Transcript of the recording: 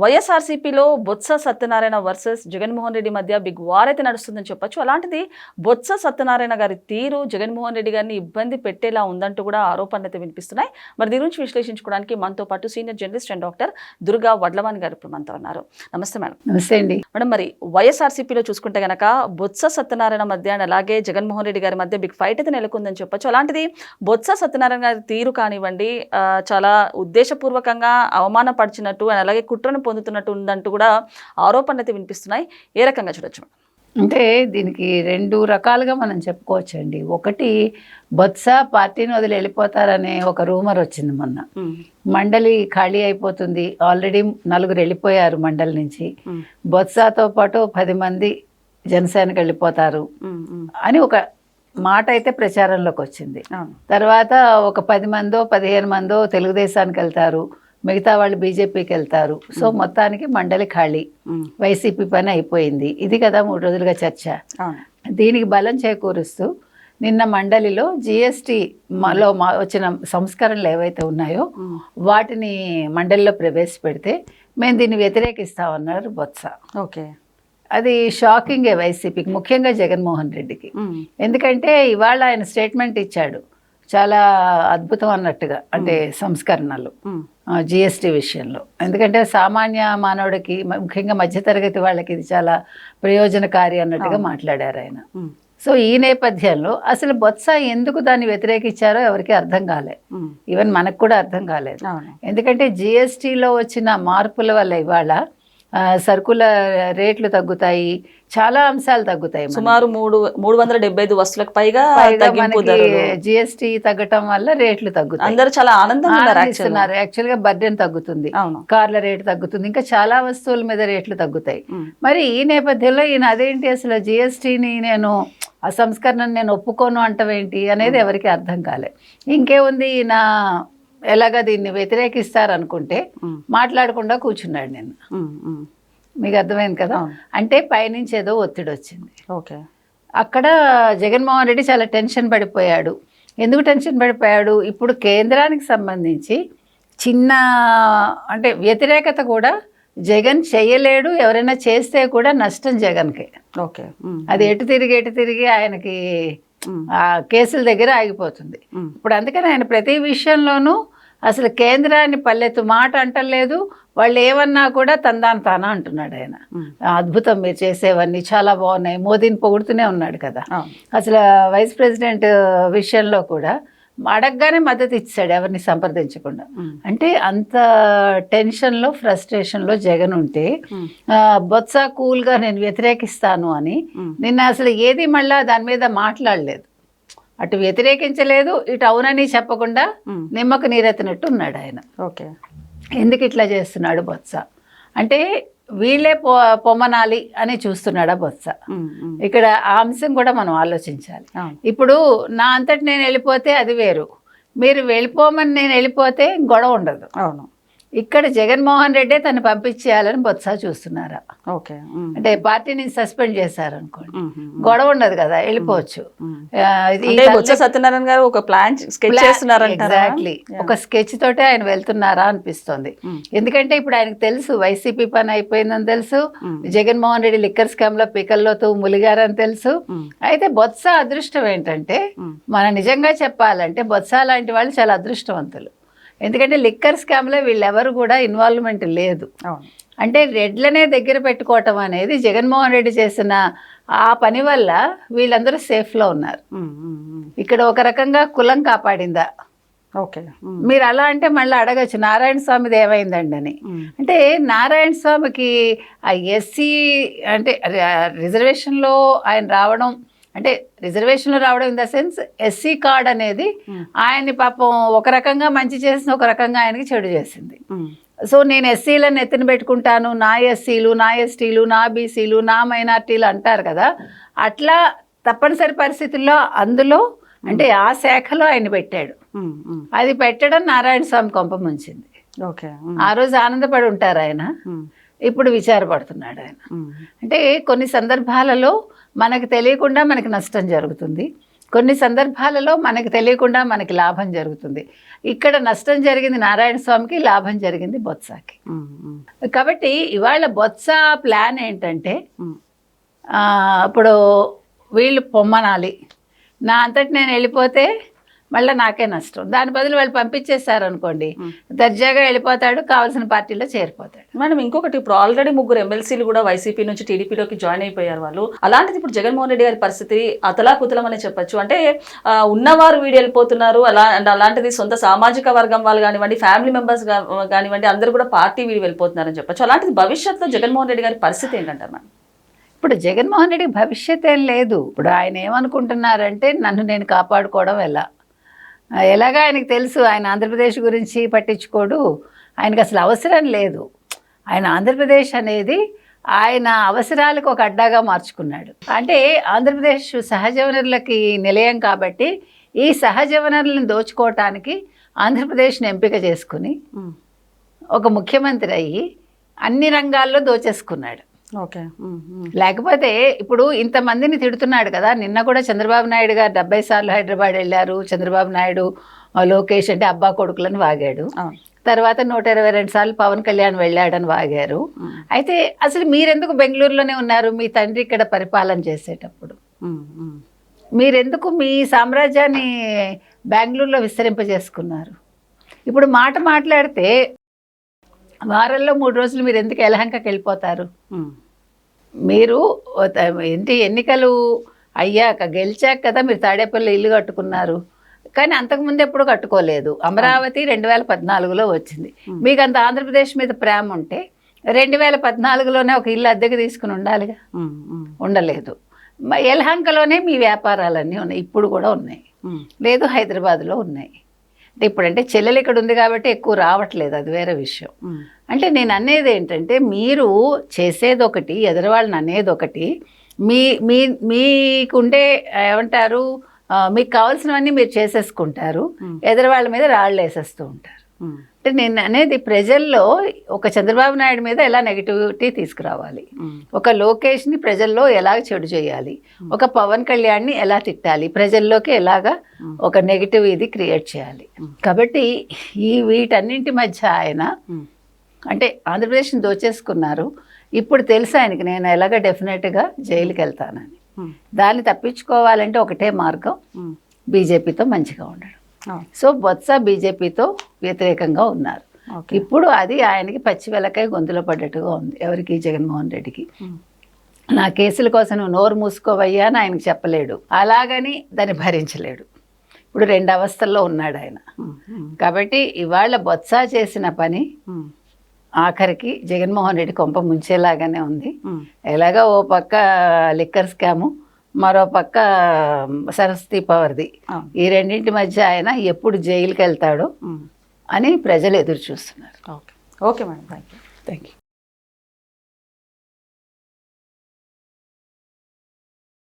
వైఎస్ఆర్సీపీలో బొత్స సత్యనారాయణ వర్సెస్ జగన్మోహన్ రెడ్డి మధ్య big war అయితే నడుస్తుందని చెప్పొచ్చు. అలాంటిది బొత్స సత్యనారాయణ గారి తీరు జగన్మోహన్ రెడ్డి గారిని ఇబ్బంది పెట్టేలా ఉందంటూ కూడా ఆరోపణలు అయితే వినిపిస్తున్నాయి. మరి దీని గురించి విశ్లేషించుకోవడానికి మనతో పాటు senior journalist and doctor Durga Vadlavani గారు ఇప్పుడు మనతో ఉన్నారు. నమస్తే మేడం. నమస్తే అండి మేడం, మరి వైఎస్ఆర్సీపీలో చూసుకుంటే గనక బొత్స సత్యనారాయణ మధ్య అండ్ అలాగే జగన్మోహన్ రెడ్డి గారి మధ్య బిగ్ ఫైట్ అయితే నెలకొందని చెప్పొచ్చు. అలాంటిది బొత్స సత్యనారాయణ గారి తీరు కానివ్వండి, చాలా ఉద్దేశపూర్వకంగా అవమానపరిచినట్టు అండ్ అలాగే కుట్రను పొందుతున్నట్టు ఉందంటూ కూడా ఆరోపణలు అయితే వినిపిస్తున్నాయి. ఏ రకంగా చూడొచ్చు? అంటే దీనికి రెండు రకాలుగా మనం చెప్పుకోవచ్చండి. ఒకటి, బొత్స పార్టీని వదిలి వెళ్ళిపోతారనే ఒక రూమర్ వచ్చింది మొన్న. మండలి ఖాళీ అయిపోతుంది, ఆల్రెడీ 4 వెళ్ళిపోయారు మండలి నుంచి, బొత్సతో పాటు 10 మంది జనసేనకి వెళ్ళిపోతారు అని ఒక మాట అయితే ప్రచారంలోకి వచ్చింది. తర్వాత ఒక 10 మందో 15 మందో తెలుగుదేశానికి వెళ్తారు, మిగతా వాళ్ళు బీజేపీకి వెళ్తారు. సో మొత్తానికి మండలి ఖాళీ, వైసీపీ పని అయిపోయింది. ఇది కదా 3 రోజులుగా చర్చ. దీనికి బలం చేకూరుస్తూ నిన్న మండలిలో జిఎస్టీలో వచ్చిన సంస్కరణలు ఏవైతే ఉన్నాయో వాటిని మండలిలో ప్రవేశపెడితే మేము దీన్ని వ్యతిరేకిస్తామన్నారు బొత్స. ఓకే, అది షాకింగే వైసీపీకి, ముఖ్యంగా జగన్మోహన్ రెడ్డికి. ఎందుకంటే ఇవాళ ఆయన స్టేట్మెంట్ ఇచ్చాడు చాలా అద్భుతం అన్నట్టుగా, అంటే సంస్కరణలు జిఎస్టీ విషయంలో. ఎందుకంటే సామాన్య మానవుడికి, ముఖ్యంగా మధ్యతరగతి వాళ్ళకి ఇది చాలా ప్రయోజనకారి అన్నట్టుగా మాట్లాడారు ఆయన. సో ఈ నేపథ్యంలో అసలు బొత్స ఎందుకు దాన్ని వ్యతిరేకించారో ఎవరికి అర్థం కాలేదు. ఈవెన్ మనకు కూడా అర్థం కాలేదు. ఎందుకంటే జిఎస్టీలో వచ్చిన మార్పుల వల్ల ఇవాళ సరుకుల రేట్లు తగ్గుతాయి, చాలా అంశాలు తగ్గుతాయి. సుమారు 375 వస్తువులకు పైగా జిఎస్టీ తగ్గటం వల్ల రేట్లు తగ్గుతాయి. అందరూ చాలా ఆనందిస్తున్నారు. యాక్చువల్గా బర్డెన్ తగ్గుతుంది, కార్ల రేటు తగ్గుతుంది, ఇంకా చాలా వస్తువుల మీద రేట్లు తగ్గుతాయి. మరి ఈ నేపథ్యంలో ఈయన అదేంటి అసలు జిఎస్టీని నేను ఆ సంస్కరణను నేను ఒప్పుకోను అంటవేంటి అనేది ఎవరికి అర్థం కాలే. ఇంకేముంది, ఈయన ఎలాగా దీన్ని వ్యతిరేకిస్తారనుకుంటే మాట్లాడకుండా కూర్చున్నాడు నిన్న. మీకు అర్థమైంది కదా. అంటే పైనుంచి ఏదో ఒత్తిడి వచ్చింది. ఓకే, అక్కడ జగన్మోహన్ రెడ్డి చాలా టెన్షన్ పడిపోయాడు. ఎందుకు టెన్షన్ పడిపోయాడు? ఇప్పుడు కేంద్రానికి సంబంధించి చిన్న అంటే వ్యతిరేకత కూడా జగన్ చేయలేడు, ఎవరైనా చేస్తే కూడా నష్టం జగన్కే. ఓకే, అది ఎటు తిరిగి ఆయనకి కేసుల దగ్గర ఆగిపోతుంది. ఇప్పుడు అందుకని ఆయన ప్రతి విషయంలోనూ అసలు కేంద్రాన్ని పల్లెత్తు మాట అంటలేదు. వాళ్ళు ఏమన్నా కూడా తానా అంటున్నాడు ఆయన. అద్భుతం, మీరు చేసేవన్నీ చాలా బాగున్నాయి, మోదీని పొగుడుతూనే ఉన్నాడు కదా. అసలు వైస్ ప్రెసిడెంట్ విషయంలో కూడా అడగగానే మద్దతు ఇచ్చాడు, ఎవరిని సంప్రదించకుండా. అంటే అంత టెన్షన్లో, ఫ్రస్ట్రేషన్లో జగన్ ఉంటే బొత్స కూల్గా నేను వ్యతిరేకిస్తాను అని నిన్న అసలు ఏది మళ్ళా దాని మీద మాట్లాడలేదు. అటు వ్యతిరేకించలేదు, ఇటు అవునని చెప్పకుండా నిమ్మకు నీరెత్తినట్టు ఉన్నాడు ఆయన. ఓకే, ఎందుకు ఇట్లా చేస్తున్నాడు బొత్స అంటే వీళ్ళే పొమ్మనాలి అని చూస్తున్నాడా బొత్స? ఇక్కడ ఆ అంశం కూడా మనం ఆలోచించాలి. ఇప్పుడు నా అంతటి నేను వెళ్ళిపోతే అది వేరు, మీరు వెళ్ళిపోమని నేను వెళ్ళిపోతే గొడవ ఉండదు. అవును, ఇక్కడ జగన్మోహన్ రెడ్డే తను పంపించేయాలని బొత్స చూస్తున్నారా? ఓకే, అంటే పార్టీని సస్పెండ్ చేశారనుకోండి, గొడవ ఉండదు కదా, వెళ్ళిపోవచ్చు. సత్యనారాయణ గారు ఒక ప్లాన్ స్కెచ్ చేస్తున్నారంట. ఎగ్జాక్ట్లీ, ఒక స్కెచ్ తోటే ఆయన వెళ్తున్నారా అనిపిస్తోంది. ఎందుకంటే ఇప్పుడు ఆయనకు తెలుసు వైసీపీ పని అయిపోయిందని తెలుసు, జగన్మోహన్ రెడ్డి లిక్కర్ స్కామ్ లో పికల్లోతో ములిగారని తెలుసు. అయితే బొత్స అదృష్టం ఏంటంటే, మనం నిజంగా చెప్పాలంటే బొత్స లాంటి వాళ్ళు చాలా అదృష్టవంతులు. ఎందుకంటే లిక్కర్ స్కామ్లో వీళ్ళెవరు కూడా ఇన్వాల్వ్మెంట్ లేదు. అంటే రెడ్లనే దగ్గర పెట్టుకోవటం అనేది జగన్మోహన్ రెడ్డి చేసిన ఆ పని వల్ల వీళ్ళందరూ సేఫ్లో ఉన్నారు. ఇక్కడ ఒక రకంగా కులం కాపాడిందా? ఓకే, మీరు అలా అంటే మళ్ళీ అడగచ్చు నారాయణ స్వామిది ఏమైందండి అని. అంటే నారాయణ స్వామికి ఆ ఎస్సీ అంటే రిజర్వేషన్లో ఆయన రావడం, అంటే రిజర్వేషన్లో రావడం in the sense SC card అనేది ఆయన్ని పాపం ఒక రకంగా మంచి చేసిన, ఒక రకంగా ఆయనకి చెడు చేసింది. సో నేను ఎస్సీలను ఎత్తిన పెట్టుకుంటాను, నా ఎస్సీలు, నా ఎస్టీలు, నా బీసీలు, నా మైనార్టీలు అంటారు కదా, అట్లా తప్పనిసరి పరిస్థితుల్లో అందులో అంటే ఆ శాఖలో ఆయన పెట్టాడు. అది పెట్టడం నారాయణ స్వామి కొంప ముంచింది. ఓకే, ఆ రోజు ఆనందపడి ఉంటారు ఆయన, ఇప్పుడు విచారపడుతున్నాడు ఆయన. అంటే కొన్ని సందర్భాలలో మనకు తెలియకుండా మనకి నష్టం జరుగుతుంది. కొన్ని సందర్భాలలో మనకి తెలియకుండా మనకి లాభం జరుగుతుంది. ఇక్కడ నష్టం జరిగింది నారాయణ స్వామికి, లాభం జరిగింది బొత్సకి. కాబట్టి ఇవాళ బొత్స ప్లాన్ ఏంటంటే ఇప్పుడు వీళ్ళు పొమ్మనాలి, నా అంతటి నేను వెళ్ళిపోతే మళ్ళీ నాకే నష్టం. దాని బదులు వాళ్ళు పంపించేస్తారు అనుకోండి, దర్జాగా వెళ్ళిపోతాడు, కావాల్సిన పార్టీలో చేరిపోతాడు. మేడం ఇంకొకటి, ఇప్పుడు ఆల్రెడీ 3 ఎమ్మెల్సీలు కూడా వైసీపీ నుంచి టీడీపీలోకి జాయిన్ అయిపోయారు వాళ్ళు. అలాంటిది ఇప్పుడు జగన్మోహన్ రెడ్డి గారి పరిస్థితి అతలాకుతలం అనే చెప్పొచ్చు. అంటే ఉన్నవారు వీడి వెళ్ళిపోతున్నారు, అలాంటిది సొంత సామాజిక వర్గం వాళ్ళు కానివ్వండి, ఫ్యామిలీ మెంబర్స్ కానివ్వండి, అందరూ కూడా పార్టీ వీడి వెళ్ళిపోతున్నారని చెప్పొచ్చు. అలాంటిది భవిష్యత్తులో జగన్మోహన్ రెడ్డి గారి పరిస్థితి ఏంటంటారు మేడం? ఇప్పుడు జగన్మోహన్ రెడ్డికి భవిష్యత్ ఏం లేదు. ఇప్పుడు ఆయన ఏమనుకుంటున్నారంటే నన్ను నేను కాపాడుకోవడం ఎలాగా ఆయనకు తెలుసు, ఆయన ఆంధ్రప్రదేశ్ గురించి పట్టించుకోడు, ఆయనకు అసలు అవసరం లేదు. ఆయన ఆంధ్రప్రదేశ్ అనేది ఆయన అవసరాలకు ఒక అడ్డాగా మార్చుకున్నాడు. అంటే ఆంధ్రప్రదేశ్ సహజ వనరులకి నిలయం కాబట్టి ఈ సహజ వనరులను దోచుకోవటానికి ఆంధ్రప్రదేశ్ని ఎంపిక చేసుకుని ఒక ముఖ్యమంత్రి అయ్యి అన్ని రంగాల్లో దోచేసుకున్నాడు. ఓకే. లేకపోతే ఇప్పుడు ఇంతమందిని తిడుతున్నాడు కదా, నిన్న కూడా చంద్రబాబు నాయుడు గారు 70 సార్లు హైదరాబాద్ వెళ్ళారు, చంద్రబాబు నాయుడు లోకేష్ అంటే అబ్బా కొడుకులని వాగాడు. తర్వాత 122 సార్లు పవన్ కళ్యాణ్ వెళ్ళాడని వాగారు. అయితే అసలు మీరెందుకు బెంగళూరులోనే ఉన్నారు, మీ తండ్రి ఇక్కడ పరిపాలన చేసేటప్పుడు? మీరెందుకు మీ సామ్రాజ్యాన్ని బెంగళూరులో విస్తరింపజేసుకున్నారు? ఇప్పుడు మాట్లాడితే వారంలో 3 రోజులు మీరు ఎందుకు యలహంకకి వెళ్ళిపోతారు? మీరు ఎన్నికలు అయ్యాక గెలిచాక కదా మీరు తాడేపల్లి ఇల్లు కట్టుకున్నారు, కానీ అంతకుముందు ఎప్పుడు కట్టుకోలేదు. అమరావతి 2014లో వచ్చింది. మీకు అంత ఆంధ్రప్రదేశ్ మీద ప్రేమ ఉంటే 2014లోనే ఒక ఇల్లు అద్దెకి తీసుకుని ఉండాలిగా, ఉండలేదు. యలహంకలోనే మీ వ్యాపారాలన్నీ ఉన్నాయి, ఇప్పుడు కూడా ఉన్నాయి, లేదు హైదరాబాద్లో ఉన్నాయి. అంటే ఇప్పుడంటే చెల్లెలు ఇక్కడ ఉంది కాబట్టి ఎక్కువ రావట్లేదు, అది వేరే విషయం. అంటే నేను అనేది ఏంటంటే మీరు చేసేది ఒకటి, ఎదురువాళ్ళని అనేది ఒకటి, మీకుండే ఏమంటారు, మీకు కావాల్సినవన్నీ మీరు చేసేసుకుంటారు, ఎదురువాళ్ళ మీద రాళ్ళు వేసేస్తూ ఉంటారు. అంటే నేను అనేది ప్రజల్లో ఒక చంద్రబాబు నాయుడు మీద ఎలా నెగిటివిటీ తీసుకురావాలి, ఒక లోకేష్ని ప్రజల్లో ఎలా చెడు చేయాలి, ఒక పవన్ కళ్యాణ్ని ఎలా తిట్టాలి, ప్రజల్లోకి ఎలాగా ఒక నెగిటివ్ ఇది క్రియేట్ చేయాలి. కాబట్టి వీటన్నింటి మధ్య ఆయన అంటే ఆంధ్రప్రదేశ్ని దోచేసుకున్నారు. ఇప్పుడు తెలుసు ఆయనకి నేను ఎలాగ డెఫినెట్గా జైలుకి వెళ్తానని. దాన్ని తప్పించుకోవాలంటే ఒకటే మార్గం, బీజేపీతో మంచిగా ఉండడం. సో బొత్స బీజేపీతో వ్యతిరేకంగా ఉన్నారు. ఇప్పుడు అది ఆయనకి పచ్చి వెలకాయ గొంతులో పడ్డట్టుగా ఉంది. ఎవరికి? జగన్మోహన్ రెడ్డికి. నా కేసుల కోసం నువ్వు నోరు మూసుకోవయ్యా అని ఆయనకు చెప్పలేడు, అలాగని దాన్ని భరించలేడు. ఇప్పుడు 2 అవస్థల్లో ఉన్నాడు ఆయన. కాబట్టి ఇవాళ బొత్స చేసిన పని ఆఖరికి జగన్మోహన్ రెడ్డి కొంప ముంచేలాగానే ఉంది. ఎలాగా ఓ పక్క లిక్కర్ స్కాము, మరో పక్క సరస్వతి పవర్ది, ఈ రెండింటి మధ్య ఆయన ఎప్పుడు జైలుకి వెళ్తాడో అని ప్రజలు ఎదురు చూస్తున్నారు. Okay madam, thank you.